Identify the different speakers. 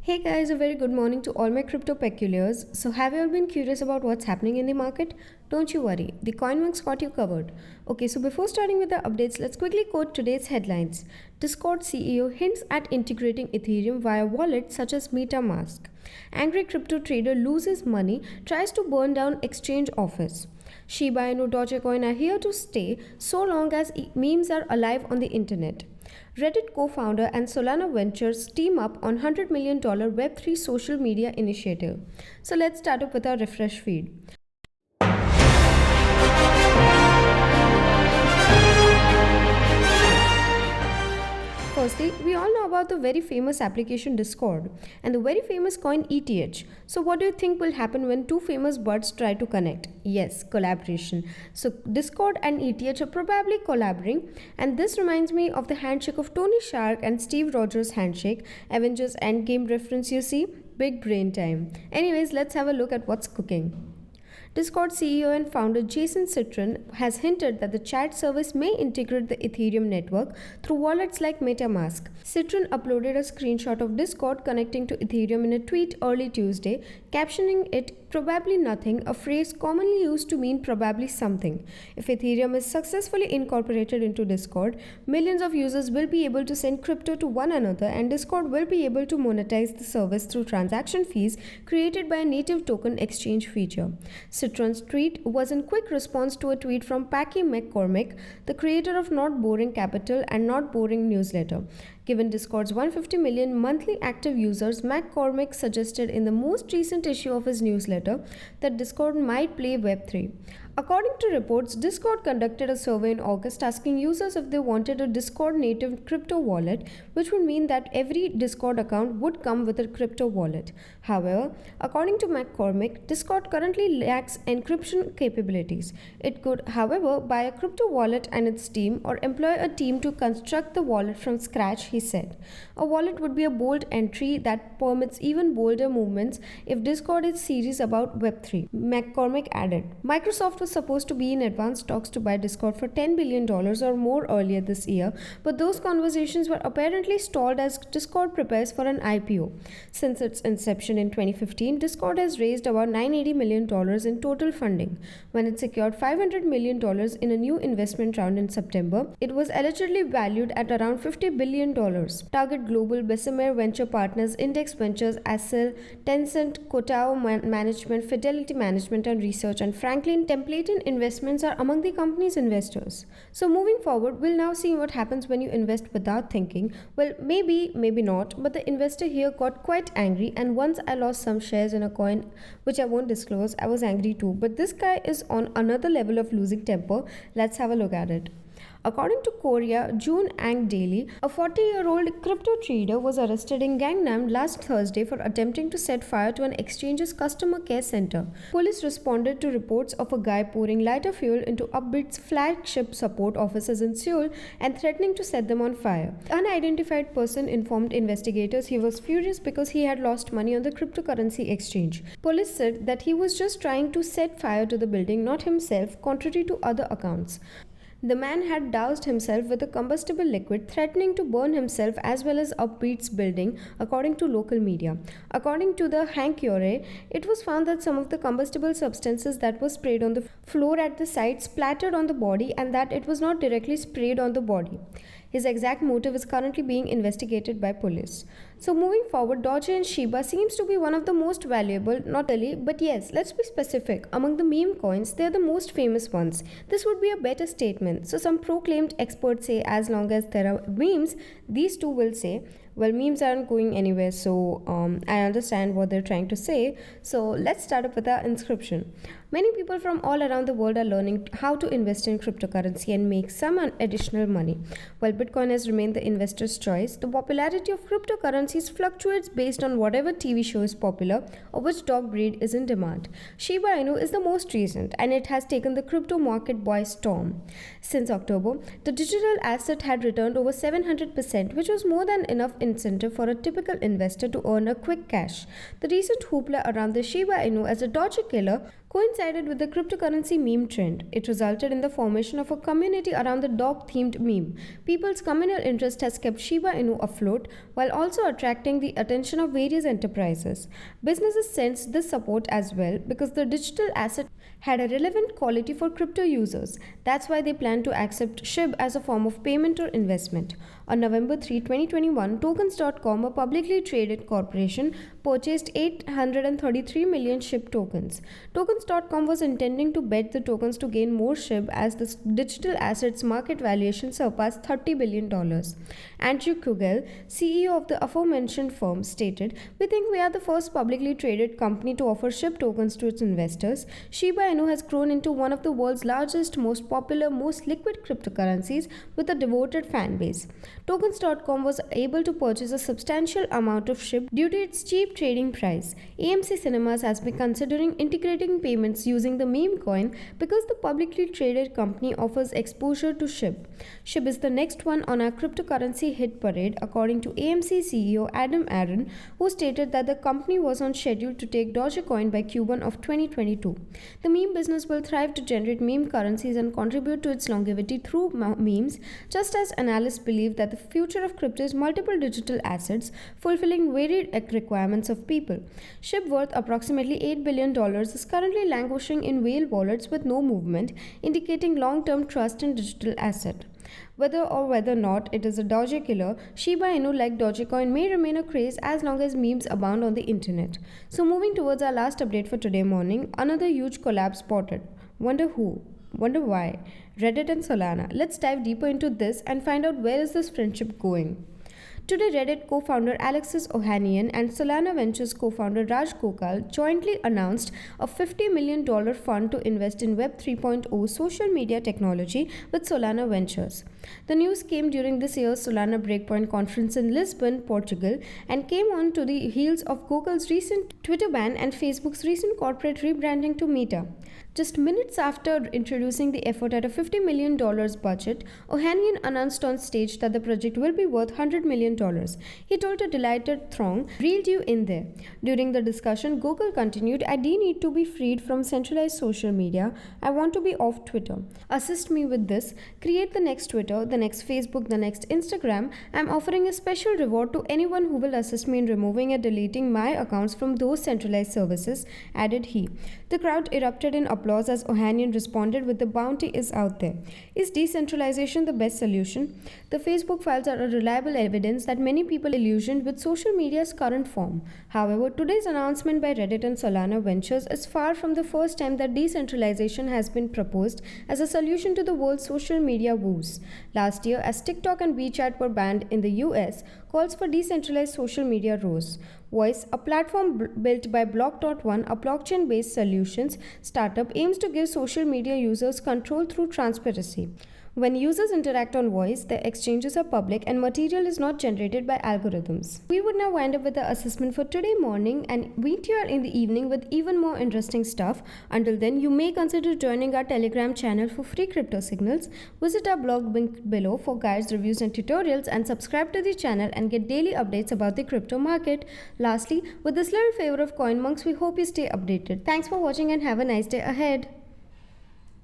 Speaker 1: Hey guys, a very good morning to all my crypto peculiars. So, have you all been curious about what's happening in the market? Don't you worry, the CoinWorks got you covered. Okay, so before starting with the updates, let's quickly quote today's headlines. Discord CEO hints at integrating Ethereum via wallets such as MetaMask. Angry crypto trader loses money, tries to burn down exchange office. Shiba Inu Dogecoin are here to stay so long as memes are alive on the internet. Reddit co founder and Solana Ventures team up on $100 million Web3 social media initiative. So let's start up with our refresh feed. Firstly, we all know about the very famous application Discord and the very famous coin ETH. So, what do you think will happen when two famous buds try to connect? Yes, collaboration. So, Discord and ETH are probably collaborating, and this reminds me of the handshake of Tony Stark and Steve Rogers' handshake, Avengers Endgame reference, you see? Big brain time. Anyways, let's have a look at what's cooking. Discord CEO and founder Jason Citron has hinted that the chat service may integrate the Ethereum network through wallets like MetaMask. Citron uploaded a screenshot of Discord connecting to Ethereum in a tweet early Tuesday, captioning it probably nothing, a phrase commonly used to mean probably something. If Ethereum is successfully incorporated into Discord, millions of users will be able to send crypto to one another, and Discord will be able to monetize the service through transaction fees created by a native token exchange feature. Citron's tweet was in quick response to a tweet from Packy McCormick, the creator of Not Boring Capital and Not Boring newsletter. Given Discord's 150 million monthly active users, McCormick suggested in the most recent issue of his newsletter that Discord might play Web3. According to reports, Discord conducted a survey in August asking users if they wanted a Discord native crypto wallet, which would mean that every Discord account would come with a crypto wallet. However, according to McCormick, Discord currently lacks encryption capabilities. It could, however, buy a crypto wallet and its team or employ a team to construct the wallet from scratch, he said. A wallet would be a bold entry that permits even bolder movements if Discord is serious about Web3, McCormick added. Microsoft was supposed to be in advanced talks to buy Discord for $10 billion or more earlier this year, but those conversations were apparently stalled as Discord prepares for an IPO. Since its inception in 2015, Discord has raised about $980 million in total funding. When it secured $500 million in a new investment round in September, it was allegedly valued at around $50 billion. Target Global, Bessemer Venture Partners, Index Ventures, Accel, Tencent, Kotao Management, Fidelity Management and Research, and Franklin Templeton Investments are among the company's investors. So moving forward, we'll now see what happens when you invest without thinking. Well, maybe not, but the investor here got quite angry, and once I lost some shares in a coin which I won't disclose, I was angry too. But this guy is on another level of losing temper. Let's have a look at it. According to Korea June Ang Daily, a 40-year-old crypto trader was arrested in Gangnam last Thursday for attempting to set fire to an exchange's customer care center. Police responded to reports of a guy pouring lighter fuel into Upbit's flagship support offices in Seoul and threatening to set them on fire. The unidentified person informed investigators he was furious because he had lost money on the cryptocurrency exchange. Police said that he was just trying to set fire to the building, not himself, contrary to other accounts. The man had doused himself with a combustible liquid, threatening to burn himself as well as Upbeat's building, according to local media. According to the Hankyoreh, it was found that some of the combustible substances that was sprayed on the floor at the site splattered on the body and that it was not directly sprayed on the body. His exact motive is currently being investigated by police. So moving forward, Doge and Shiba seems to be one of the most valuable, not really, but yes, let's be specific. Among the meme coins, they are the most famous ones. This would be a better statement. So some proclaimed experts say as long as there are memes, these two will say, well, memes aren't going anywhere, so I understand what they're trying to say. So let's start up with our inscription. Many people from all around the world are learning how to invest in cryptocurrency and make some additional money. While Bitcoin has remained the investor's choice, the popularity of cryptocurrencies fluctuates based on whatever TV show is popular or which dog breed is in demand. Shiba Inu is the most recent, and it has taken the crypto market by storm. Since October, the digital asset had returned over 700%, which was more than enough incentive for a typical investor to earn a quick cash. The recent hoopla around the Shiba Inu as a Doge killer coincided with the cryptocurrency meme trend. It resulted in the formation of a community around the dog themed meme. People's communal interest has kept Shiba Inu afloat while also attracting the attention of various enterprises. Businesses sensed this support as well because the digital asset had a relevant quality for crypto users. That's why they plan to accept SHIB as a form of payment or investment. On November 3, 2021, Tokens.com, a publicly traded corporation, purchased 833 million SHIB tokens. Tokens.com was intending to bet the tokens to gain more SHIB as the digital assets market valuation surpassed $30 billion. Andrew Kugel, CEO of the aforementioned firm, stated, "We think we are the first publicly traded company to offer SHIB tokens to its investors. Shiba Inu has grown into one of the world's largest, most popular, most liquid cryptocurrencies with a devoted fan base." Tokens.com was able to purchase a substantial amount of SHIB due to its cheap trading price. AMC Cinemas has been considering integrating payments using the meme coin because the publicly traded company offers exposure to SHIB. SHIB is the next one on our cryptocurrency hit parade, according to AMC CEO Adam Aron, who stated that the company was on schedule to take Dogecoin by Q1 of 2022. The meme business will thrive to generate meme currencies and contribute to its longevity through memes, just as analysts believe that the future of crypto is multiple digital assets fulfilling varied requirements of people. SHIB, worth approximately $8 billion, is currently languishing in whale wallets with no movement, indicating long-term trust in digital asset. Whether or not it is a Doge killer, Shiba Inu, like Dogecoin, may remain a craze as long as memes abound on the internet. So moving towards our last update for today morning, another huge collab spotted. Wonder who? Wonder why? Reddit and Solana. Let's dive deeper into this and find out where is this friendship going. Today, Reddit co-founder Alexis Ohanian and Solana Ventures co-founder Raj Gokal jointly announced a $50 million fund to invest in Web 3.0 social media technology with Solana Ventures. The news came during this year's Solana Breakpoint conference in Lisbon, Portugal, and came on to the heels of Gokal's recent Twitter ban and Facebook's recent corporate rebranding to Meta. Just minutes after introducing the effort at a $50 million budget, Ohanian announced on stage that the project will be worth $100 million. He told a delighted throng, "Reeled you in there." During the discussion, Gokal continued, "I do need to be freed from centralized social media. I want to be off Twitter. Assist me with this. Create the next Twitter, the next Facebook, the next Instagram. I'm offering a special reward to anyone who will assist me in removing and deleting my accounts from those centralized services," added he. The crowd erupted in applause as Ohanian responded with, "The bounty is out there." Is decentralization the best solution? The Facebook files are a reliable evidence that many people illusioned with social media's current form. However, today's announcement by Reddit and Solana Ventures is far from the first time that decentralization has been proposed as a solution to the world's social media woes. Last year, as TikTok and WeChat were banned in the US, calls for decentralized social media rose. Voice, a platform built by Block.one, a blockchain-based solutions startup, aims to give social media users control through transparency. When users interact on Voice, their exchanges are public and material is not generated by algorithms. We would now wind up with the assessment for today morning and meet you in the evening with even more interesting stuff. Until then, you may consider joining our Telegram channel for free crypto signals. Visit our blog link below for guides, reviews and tutorials, and subscribe to the channel and get daily updates about the crypto market. Lastly, with this little favor of CoinMonks, we hope you stay updated. Thanks for watching and have a nice day ahead.